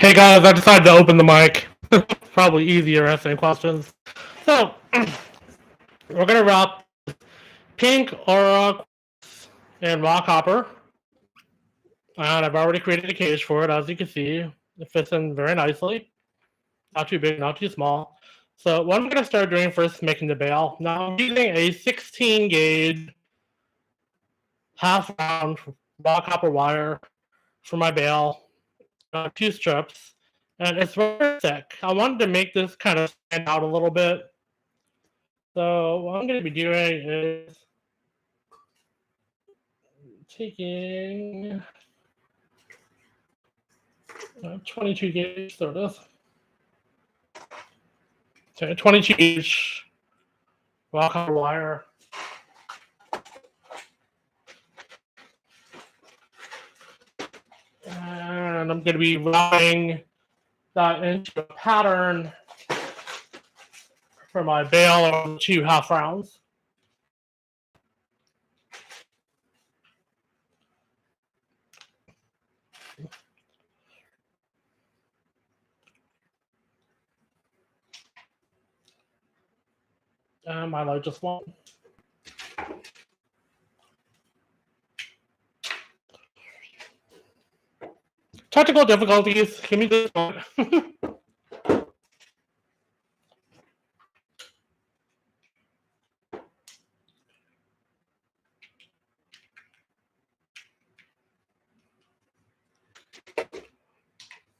Hey guys, I decided to open the mic. Probably easier answering questions. So, we're going to wrap pink Aura Quartz and raw copper. And I've already created a cage for it, as you can see. It fits in very nicely. Not too big, not too small. So what I'm going to start doing first is making the bail. Now I'm using a 16 gauge half round raw copper wire for my bail. 2 strips. And it's very thick. I wanted to make this kind of stand out a little bit. So what I'm going to be doing is taking 22 gauge, there it is. So 22 gauge raw copper wire. And I'm going to be wrapping that into a pattern for my bail of 2 half rounds. And my largest one. Technical difficulties. Give me this one.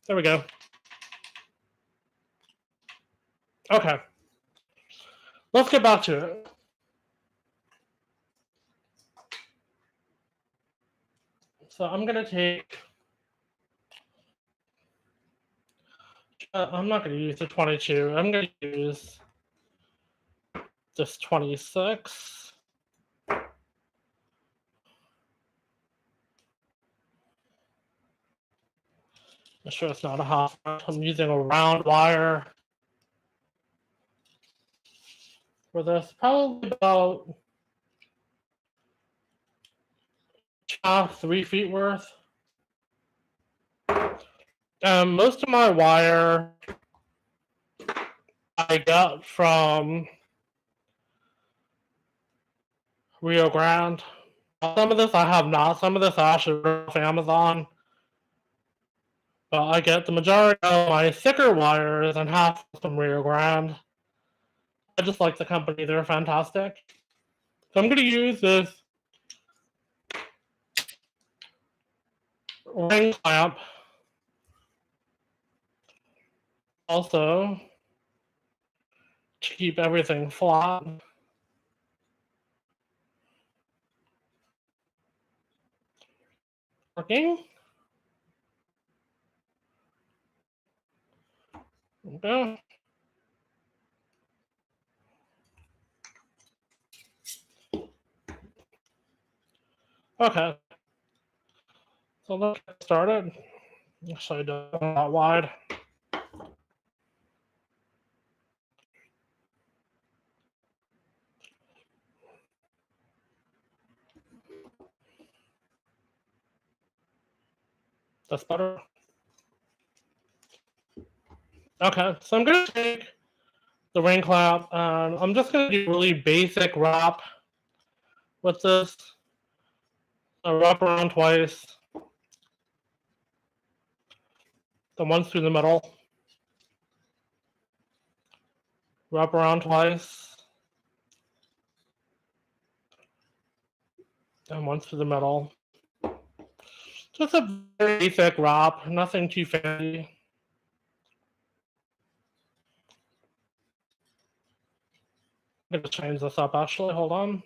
There we go. Okay. Let's get back to it. So I'm going to take, I'm not going to use the 22. I'm going to use this 26. Make sure it's not a half. I'm using a round wire for this. Probably about 3 feet worth. Most of my wire I got from Rio Grande. Some of this I have not. Some of this I actually ordered off Amazon. But I get the majority of my thicker wires and half from Rio Grande. I just like the company. They're fantastic. So I'm going to use this ring clamp also to keep everything flat. Working. Okay. Okay. So let's get started. Actually, not wide. That's better. Okay, so I'm going to take the ring clamp and I'm just going to do really basic wrap with this. I'll wrap around twice. Then once through the middle. Wrap around twice. And once through the middle. Just a very basic wrap, nothing too fancy. I'm going to change this up actually, hold on.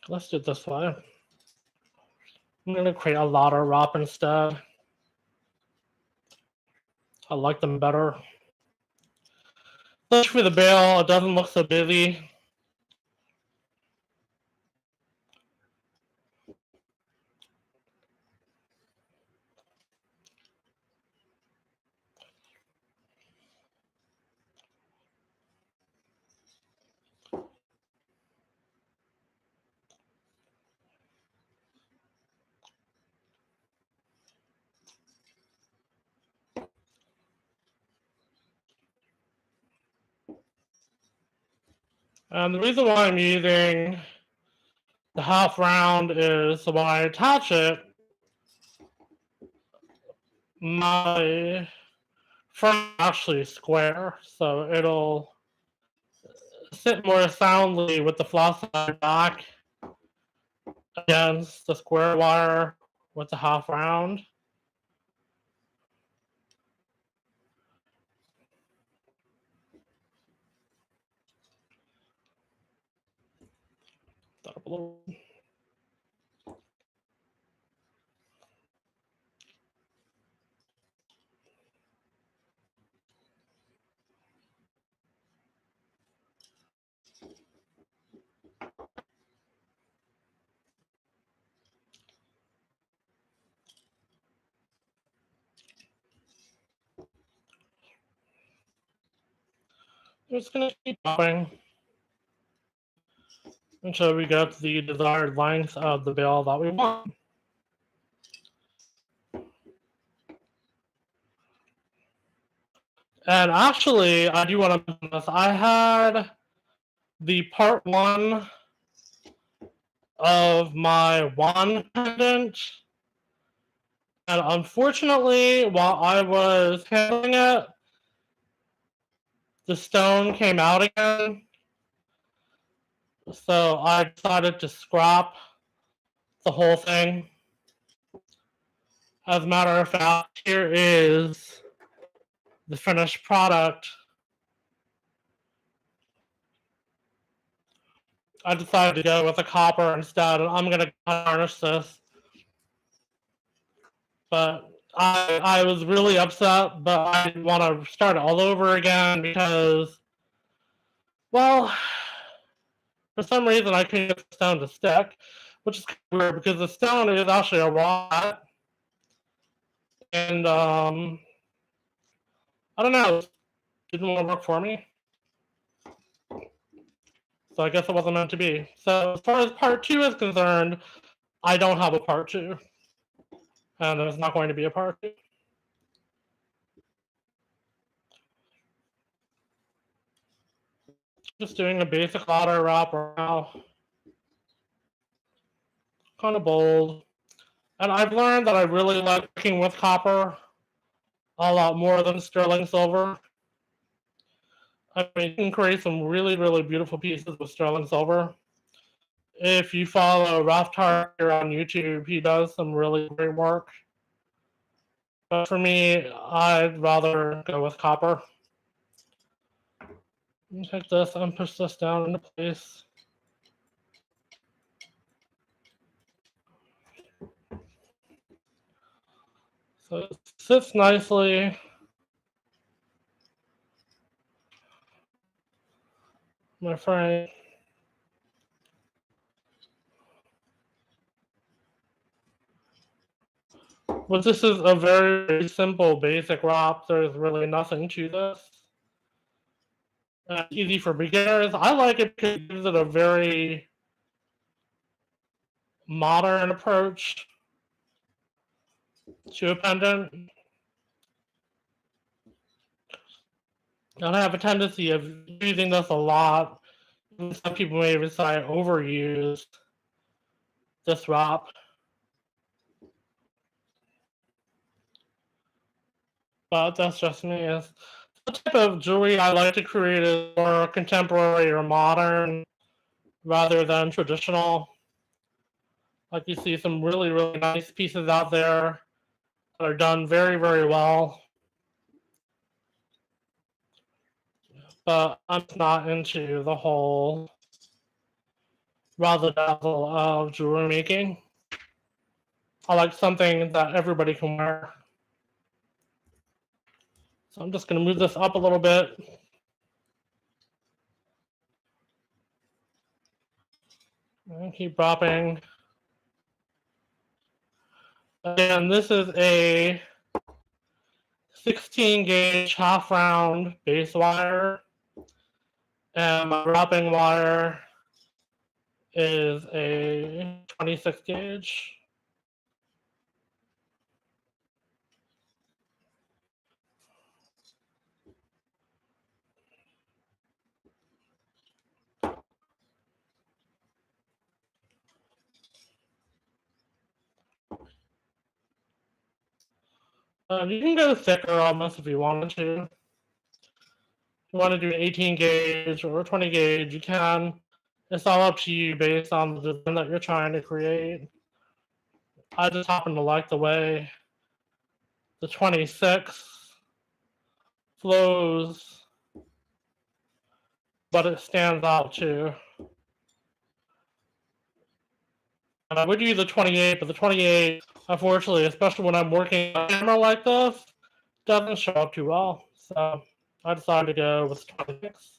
Let's do it this way. I'm going to create a lot of wrap instead. I like them better. Especially for the bail, it doesn't look so busy. And the reason why I'm using the half round is when I attach it, my front is actually square, so it'll sit more soundly with the flat side back against the square wire with the half round. Just going to keep popping until we get the desired length of the bail that we want. And actually, I do want to mention this. I had the part 1 of my wand pendant, and unfortunately, while I was handling it, the stone came out again. So I decided to scrap the whole thing. As a matter of fact, here is the finished product. I decided to go with the copper instead, and I'm going to varnish this. But I was really upset, but I didn't want to start all over again because, well, for some reason I couldn't get the stone to stick, which is weird because the stone is actually a raw, and I don't know, it didn't want to work for me. So I guess it wasn't meant to be. So as far as part 2 is concerned, I don't have a part 2. And there's not going to be a part 2. Just doing a basic auto wrap right now. Kind of bold. And I've learned that I really like working with copper a lot more than sterling silver. I mean, you can create some really, really beautiful pieces with sterling silver. If you follow Ralph Tarker on YouTube, he does some really great work. But for me, I'd rather go with copper. Take this and push this down into place. So it sits nicely. My friend. But this is a very simple, basic wrap. There's really nothing to this. Easy for beginners. I like it because it gives it a very modern approach to a pendant. And I have a tendency of using this a lot. Some people may even say I overused this wrap. But that's just me. It's the type of jewelry I like to create is more contemporary or modern rather than traditional. Like you see some really, really nice pieces out there that are done very, very well. But I'm not into the whole razzle dazzle of jewelry making. I like something that everybody can wear. So I'm just going to move this up a little bit. And keep dropping. Again, this is a 16 gauge half round base wire. And my wrapping wire is a 26 gauge. You can go thicker almost if you wanted to. If you want to do an 18 gauge or 20 gauge, you can. It's all up to you based on the design that you're trying to create. I just happen to like the way the 26 flows, but it stands out too. And I would use the 28, but the 28, unfortunately, especially when I'm working on a camera like this, doesn't show up too well. So I decided to go with 26.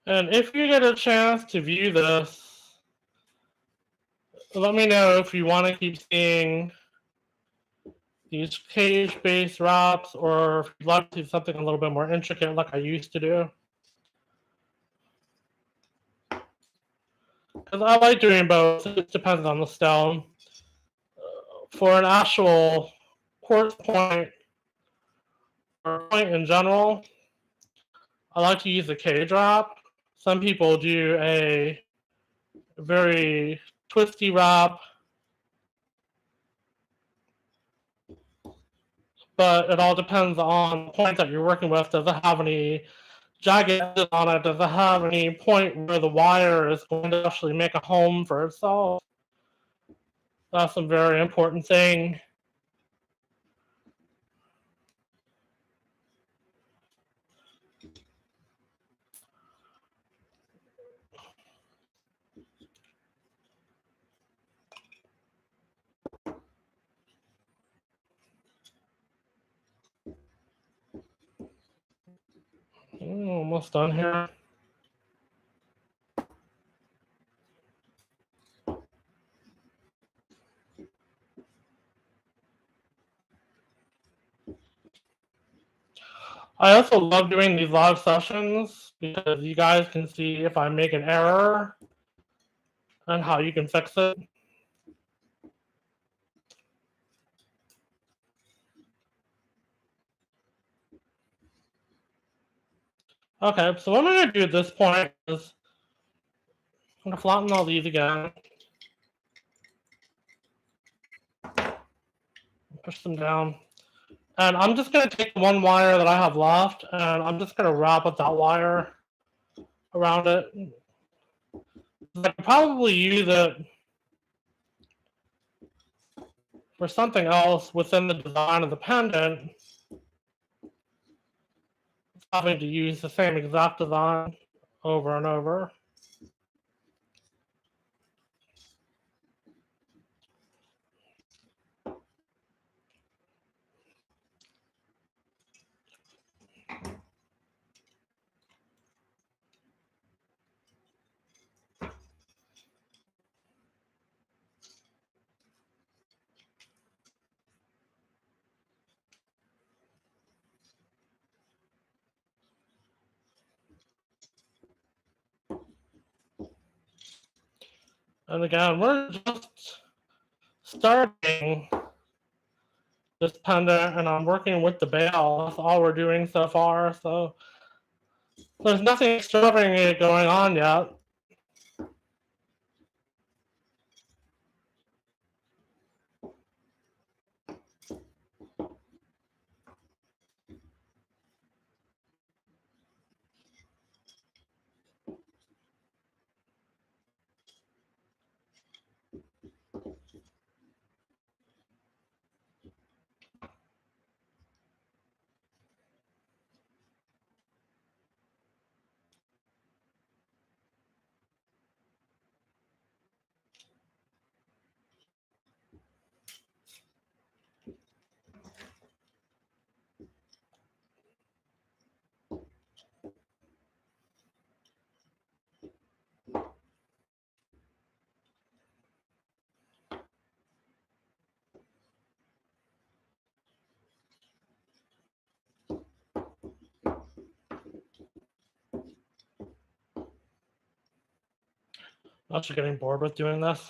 And if you get a chance to view this, let me know if you want to keep seeing these cage-based wraps or if you'd like to do something a little bit more intricate like I used to do. Because I like doing both. It depends on the stone. For an actual quartz point or point in general, I like to use a cage wrap. Some people do a very twisty wrap, but it all depends on the point that you're working with. Does it have any jagged edges on it? Does it have any point where the wire is going to actually make a home for itself? That's a very important thing. Almost done here. I also love doing these live sessions because you guys can see if I make an error and how you can fix it. Okay, so what I'm going to do at this point is I'm going to flatten all these again. Push them down. And I'm just going to take the one wire that I have left and I'm just going to wrap up that wire around it. I could probably use it for something else within the design of the pendant. Having to use the same exact design over and over. And again, we're just starting this pendant and I'm working with the bail. That's all we're doing so far. So there's nothing extravagant going on yet. I'm actually getting bored with doing this.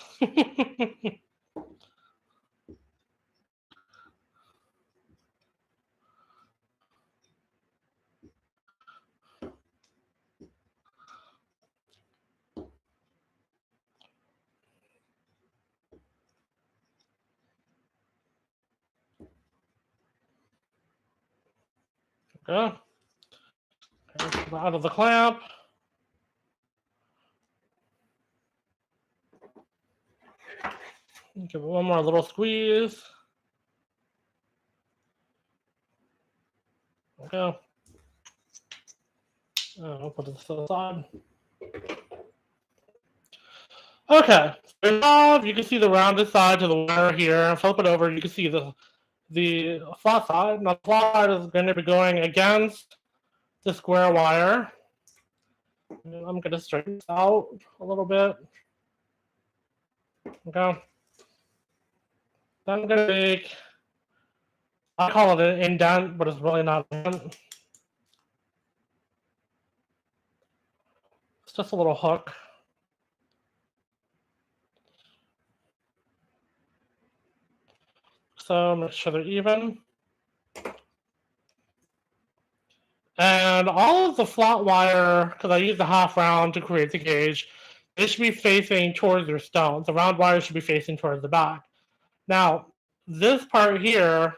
Okay. Out of the clamp. Give it one more little squeeze. Okay. I'll put this to the side. Okay. You can see the rounded side to the wire here. Flip it over. You can see the flat side. Now the flat side is going to be going against the square wire. And I'm going to straighten this out a little bit. Okay. Then I'm going to make, I call it an indent, but it's really not an indent. It's just a little hook. So make sure they're even. And all of the flat wire, because I use the half round to create the gauge, they should be facing towards your stones. The round wire should be facing towards the back. Now, this part here,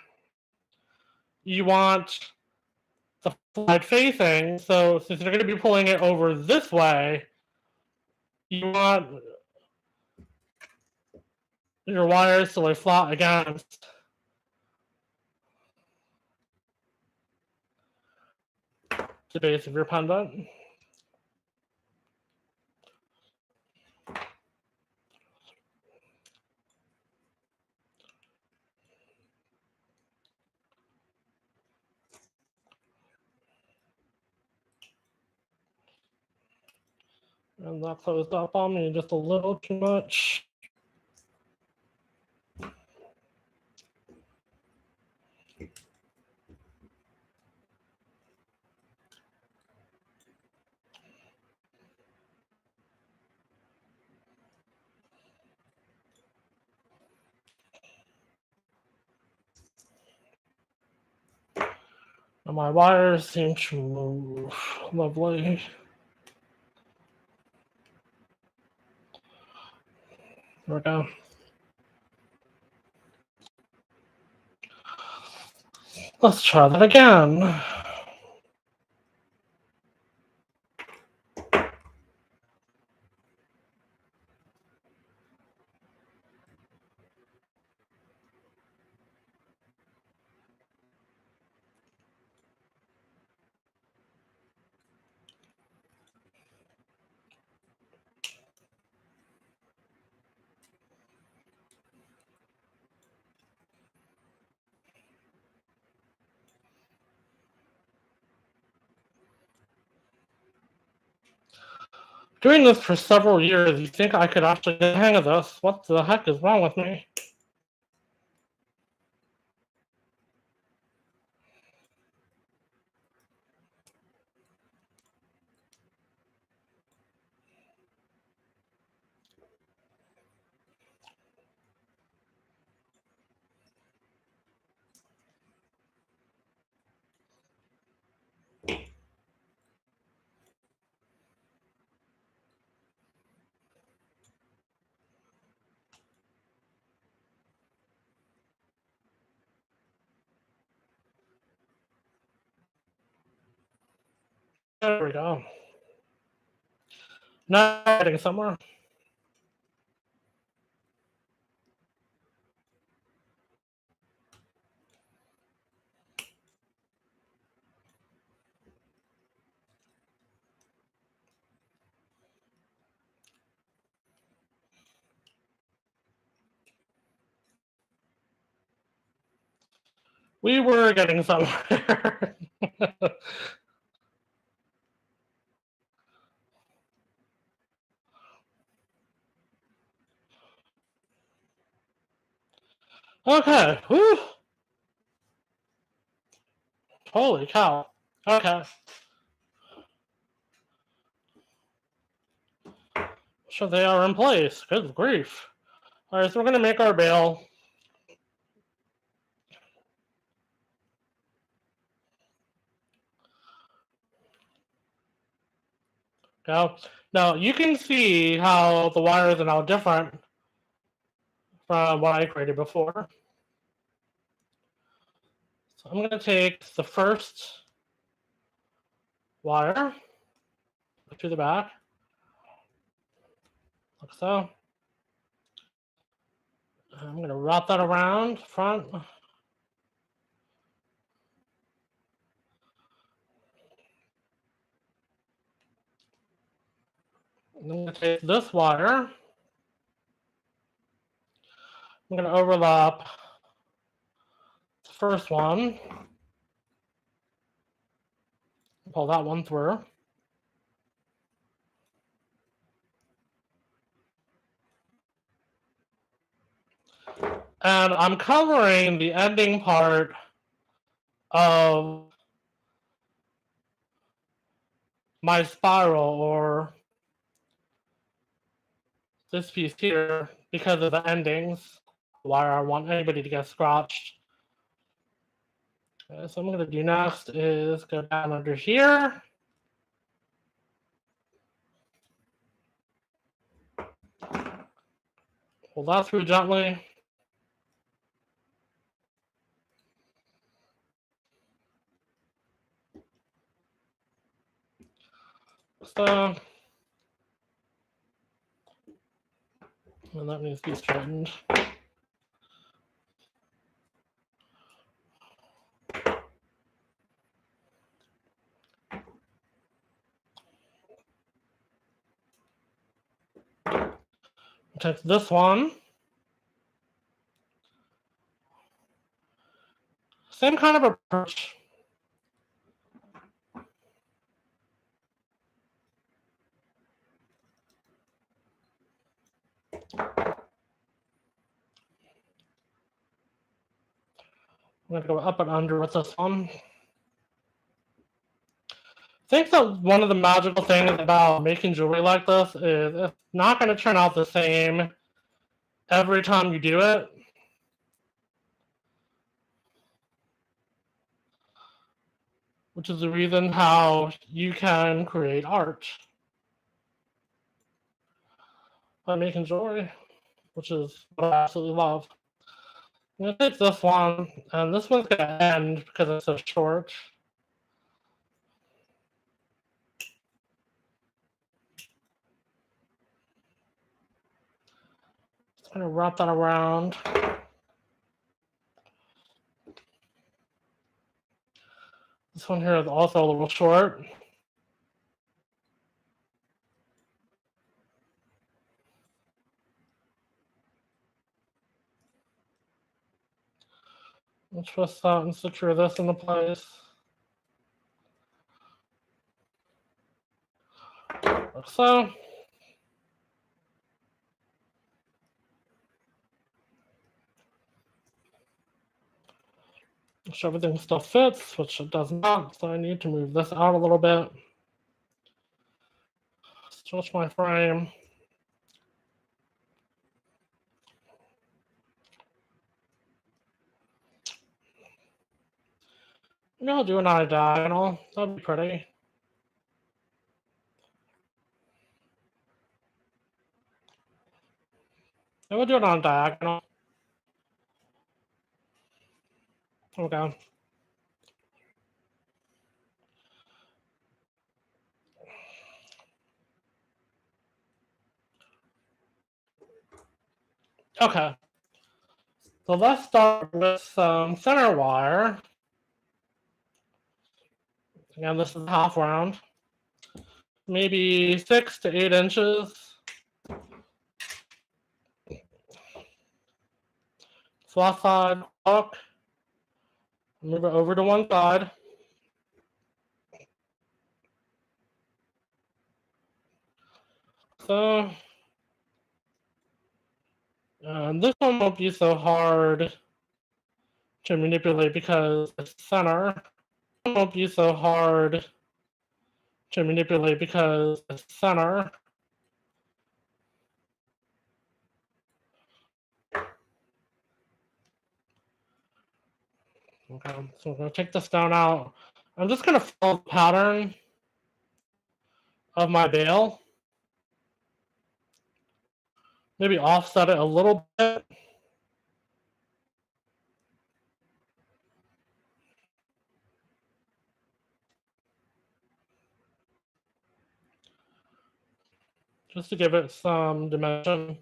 you want the flat facing. So since you're going to be pulling it over this way, you want your wires to lay flat against the base of your pendant. And that closed up on me just a little too much. And my wires seem to move. Lovely. There we go. Let's try that again. Doing this for several years, you think I could actually get the hang of this? What the heck is wrong with me? There we go. Now getting somewhere. We were getting somewhere. Okay. Whew. Holy cow. Okay. So they are in place. Good grief. All right, so we're going to make our bail. Now you can see how the wires are now different from what I created before. So I'm going to take the first wire to the back, like so. I'm going to wrap that around front. I'm going to take this wire. I'm going to overlap the first one. Pull that one through. And I'm covering the ending part of my spiral, or this piece here, because of the endings, why I want anybody to get scratched. Okay, so I'm going to do next is go down under here. Pull that through gently. So, and that needs to be straightened. Take this one. Same kind of approach. I'm going to go up and under with this one. I think that one of the magical things about making jewelry like this is it's not going to turn out the same every time you do it. Which is the reason how you can create art by making jewelry, which is what I absolutely love. I'm going to take this one, and this one's going to end because it's so short. Just going to wrap that around. This one here is also a little short. Let's twist that and secure this into place. Like so. So everything still fits, which it does not, so I need to move this out a little bit. Stretch my frame. Maybe I'll do another diagonal. That'd be pretty. I will do it on diagonal. Okay. Okay. So let's start with some center wire. Again, this is half round. Maybe 6 to 8 inches. Flat side, hook. Move it over to one side. So, this one won't be so hard to manipulate because it's center. It won't be so hard to manipulate because it's center. Okay, so I'm going to take the stone out. I'm just going to follow the pattern of my veil. Maybe offset it a little bit. Just to give it some dimension.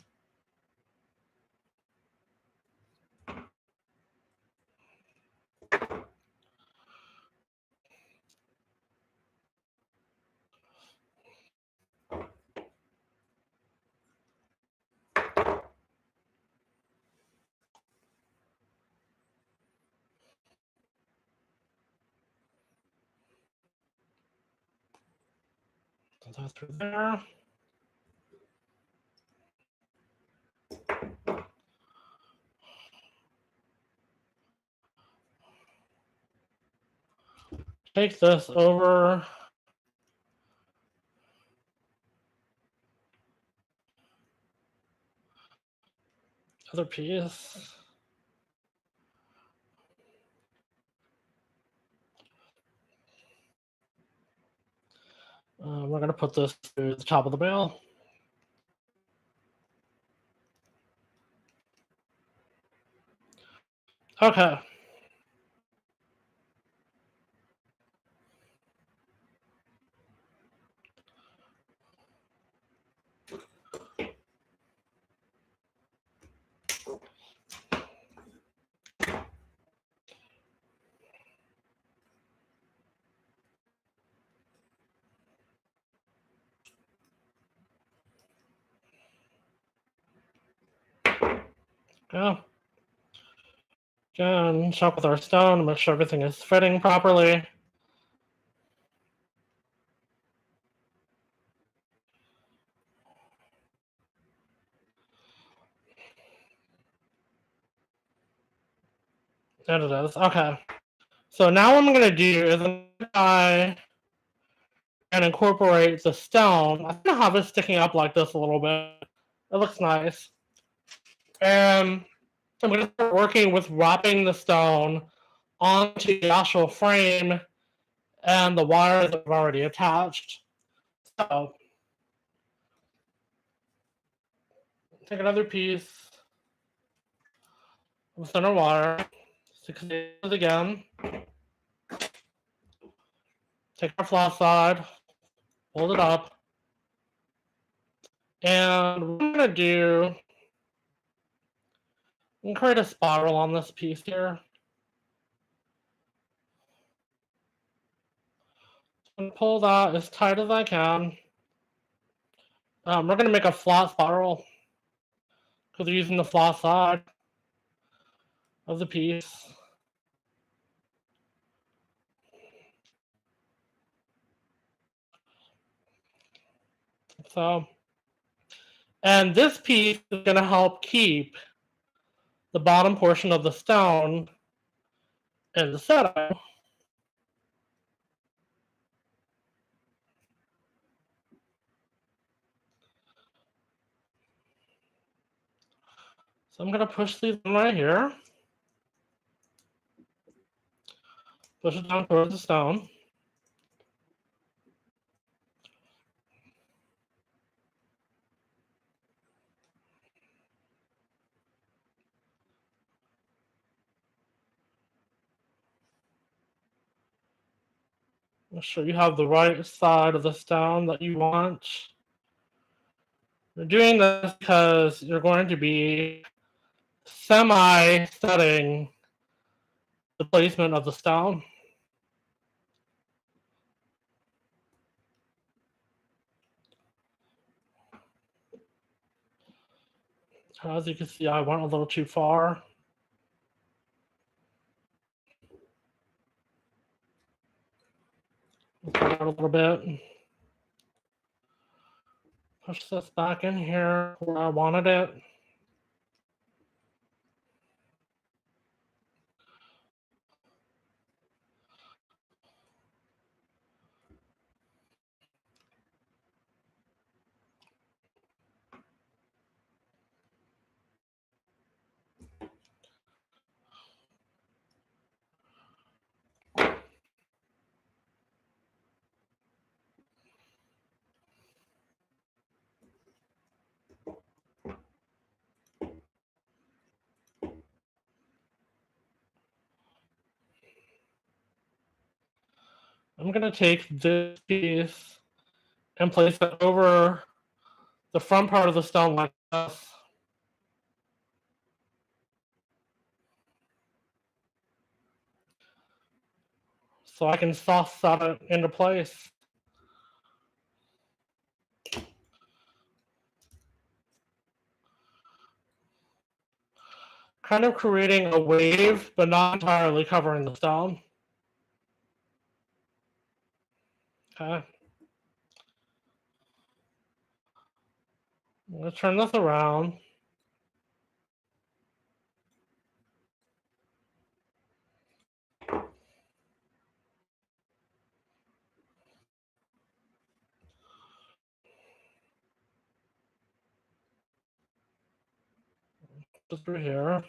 Put that through there. Take this over other piece. We're going to put this through the top of the veil. Okay. Go. Again, check with our stone, make sure everything is fitting properly. There it is. Okay. So now what I'm going to do is I'm going to try and incorporate the stone. I'm going to have it sticking up like this a little bit. It looks nice. And I'm going to start working with wrapping the stone onto the actual frame and the wires that I've already attached. So take another piece of center wire, 6 inches again. Take our flat side, hold it up, and what I'm going to do, I'm going to create a spiral on this piece here. And pull that as tight as I can. We're going to make a flat spiral because we're using the flat side of the piece. So, and this piece is going to help keep the bottom portion of the stone in the setting. So I'm going to push these in right here. Push it down towards the stone. Make sure you have the right side of the stone that you want. You're doing this because you're going to be semi-setting the placement of the stone. As you can see, I went a little too far. Out a little bit. Push this back in here where I wanted it. I'm going to take this piece and place it over the front part of the stone like this. So I can soft set it into place. Kind of creating a wave, but not entirely covering the stone. Okay. I'm going to turn this around. Just through here.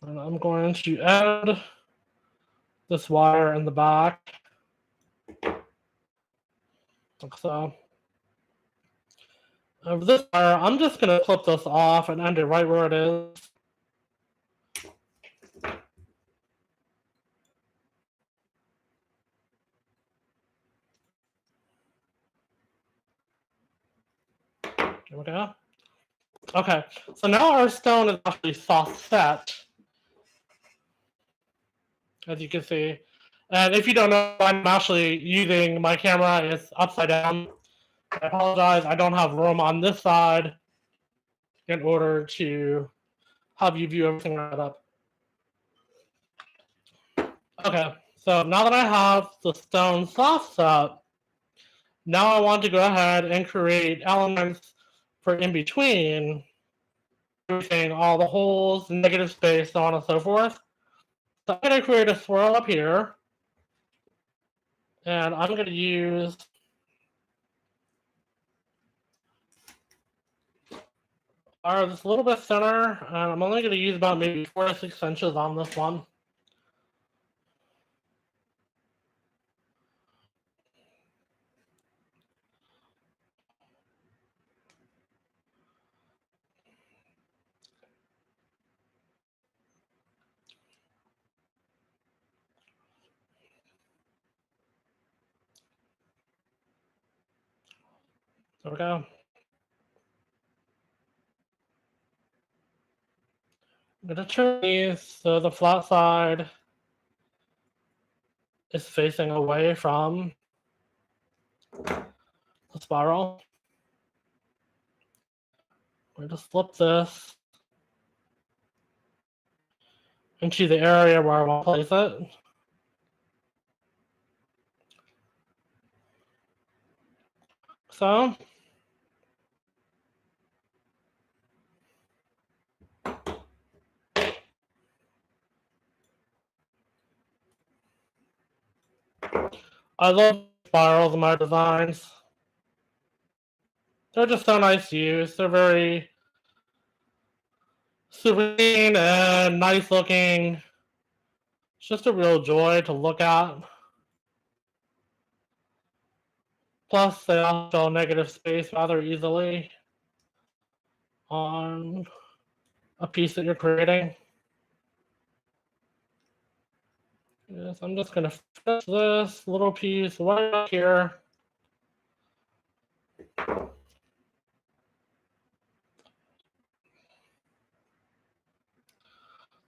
And I'm going to add this wire in the back. Like so. Of this wire, I'm just going to clip this off and end it right where it is. There we go. Okay, so now our stone is actually soft set, as you can see. And if you don't know, I'm actually using my camera. It's upside down. I apologize. I don't have room on this side in order to have you view everything right up. Okay, so now that I have the stone soft set, now I want to go ahead and create elements for in between, everything, all the holes, negative space, so on and so forth. So I'm going to create a swirl up here. And I'm going to use this a little bit thinner. And I'm only going to use about maybe 4 to 6 inches on this one. There we go. I'm going to turn these so the flat side is facing away from the spiral. We're going to flip this into the area where I want to place it. So I love spirals in my designs. They're just so nice to use. They're very serene and nice looking. It's just a real joy to look at. Plus, they also negative space rather easily on a piece that you're creating. Yes, I'm just going to fix this little piece right up here.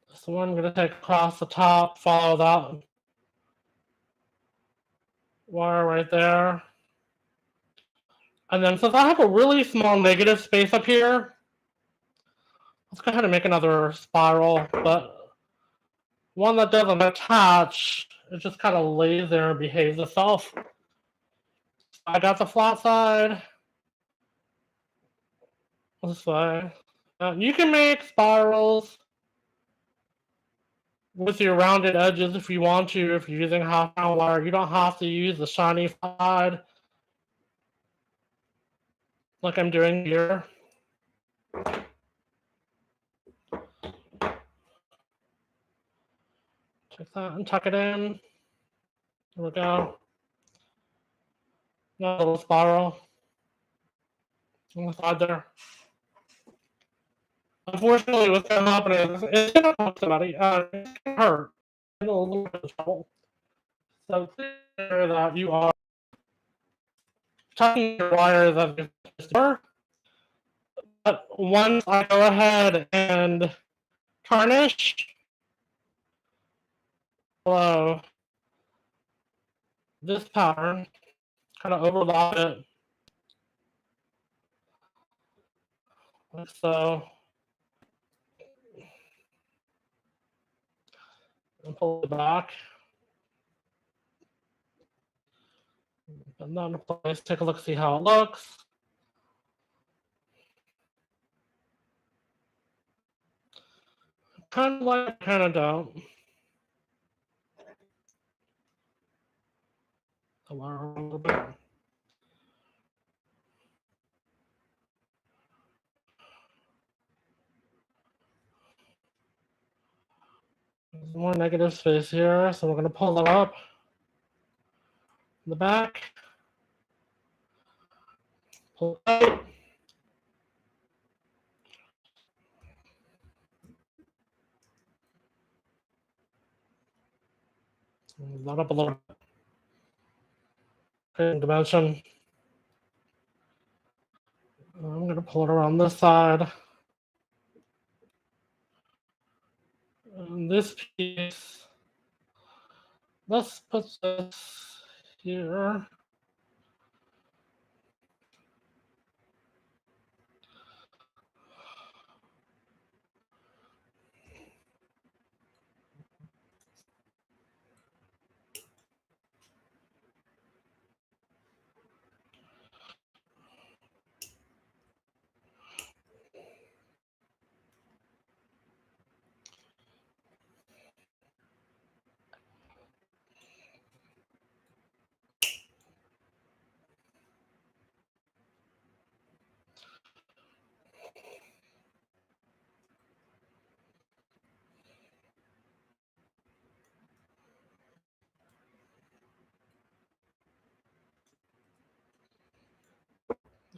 This one I'm going to take across the top, follow that wire right there. And then since I have a really small negative space up here, let's go ahead and make another spiral, but one that doesn't attach. It just kind of lays there and behaves itself. I got the flat side this way. You can make spirals with your rounded edges if you want to. If you're using half pound wire, you don't have to use the shiny side like I'm doing here. Take that and tuck it in. There we go. Now a little spiral. on the side there. Unfortunately, what's going to happen is it's going to hurt somebody. It's going to hurt. In a little bit of trouble. So clear that you are tucking your wires as you're supposed to. But once I go ahead and tarnish below this pattern, kind of overlap it like so, and pull it back. And then in place, take a look, see how it looks. Kind of like, kind of don't. The wire a little bit. There's more negative space here, so we're going to pull it up. In the back. Pull it out. Load up a little bit. Okay, dimension. I'm going to pull it around this side. And this piece, let's put this here.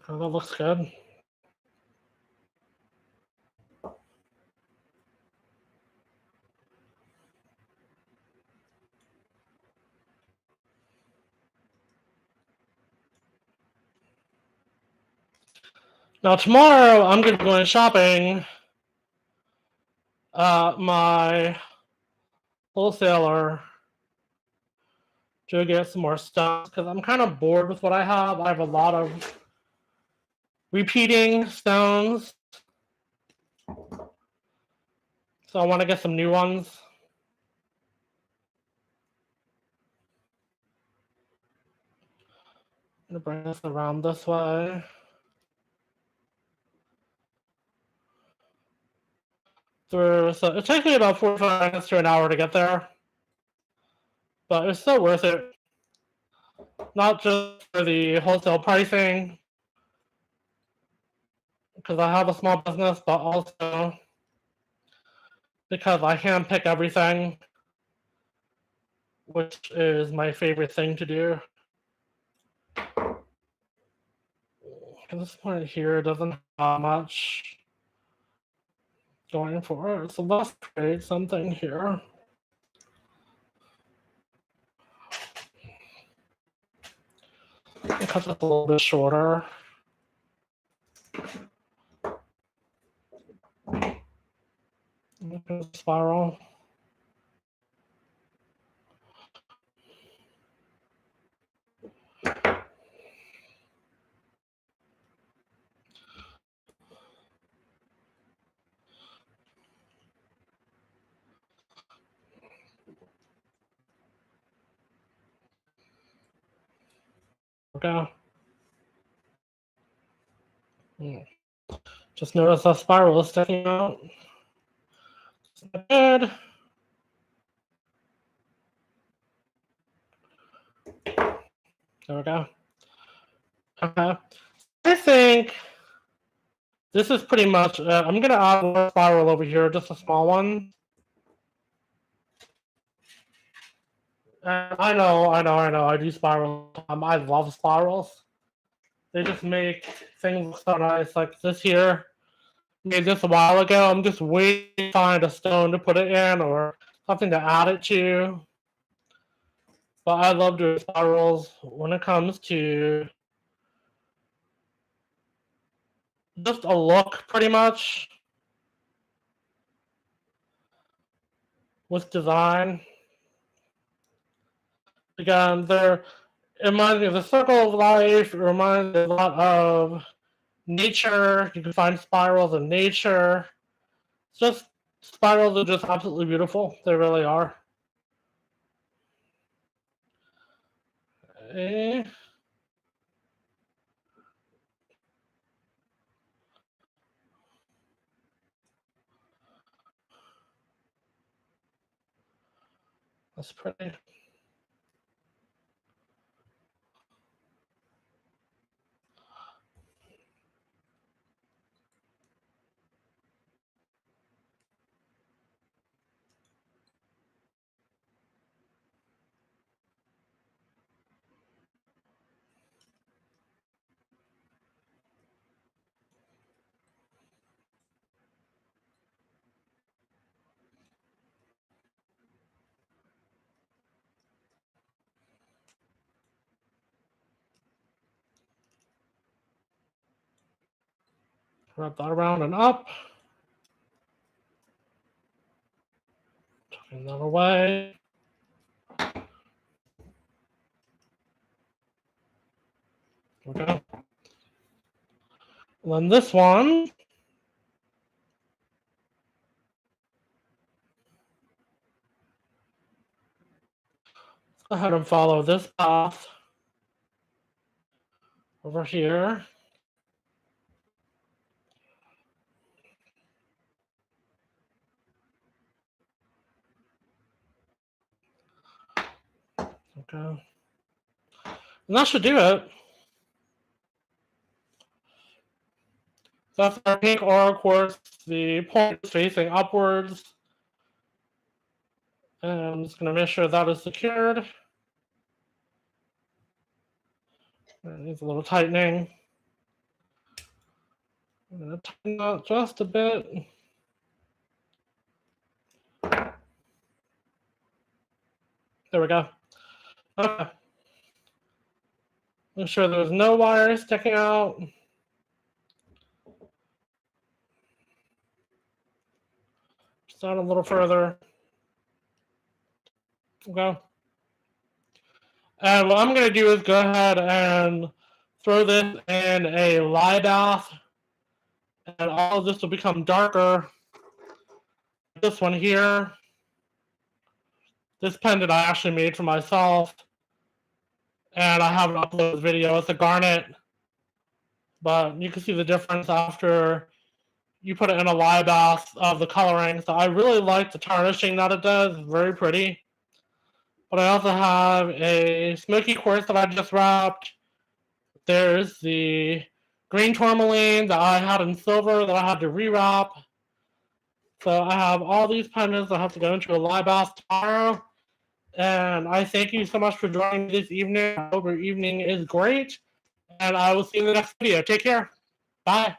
Okay, that looks good. Now tomorrow I'm going to be going shopping at my wholesaler to get some more stuff because I'm kind of bored with what I have. I have a lot of repeating stones, so I want to get some new ones. I'm going to bring this around this way. So it takes me about 45 minutes to an hour to get there, but it's still worth it. Not just for the wholesale pricing, because I have a small business, but also because I handpick everything, which is my favorite thing to do. At this point here, it doesn't have much going for it, so let's create something here. Cut it a little bit shorter. Spiral. Okay. Just notice that spiral is sticking out. It's not good. There we go. Okay. I think this is pretty much it. I'm going to add one spiral over here, just a small one. I know. I do spirals. I love spirals. They just make things look so nice. Like this here, made this a while ago. I'm just waiting to find a stone to put it in or something to add it to. But I love doing spirals when it comes to just a look, pretty much, with design. Again, it reminds me of the circle of life. It reminds me a lot of nature. You can find spirals in nature. It's just spirals are just absolutely beautiful. They really are. Eh, that's pretty. Wrap that around and up. Tucking that away. Okay. And then this one, let's go ahead and follow this path over here. Okay. And that should do it. That's our pink aura quartz. The point is facing upwards. And I'm just going to make sure that is secured. It needs a little tightening. I'm going to tighten that just a bit. There we go. Okay. Make sure there's no wires sticking out. Just down a little further. Okay. And what I'm going to do is go ahead and throw this in a lye bath. And all of this will become darker. This one here. This pendant I actually made for myself. And I haven't uploaded the video. It's a garnet. But you can see the difference after you put it in a lye bath of the coloring. So I really like the tarnishing that it does. It's very pretty. But I also have a smoky quartz that I just wrapped. There's the green tourmaline that I had in silver that I had to rewrap. So I have all these pendants that have to go into a lye bath tomorrow. And I thank you so much for joining me this evening. I hope your evening is great. And I will see you in the next video. Take care. Bye.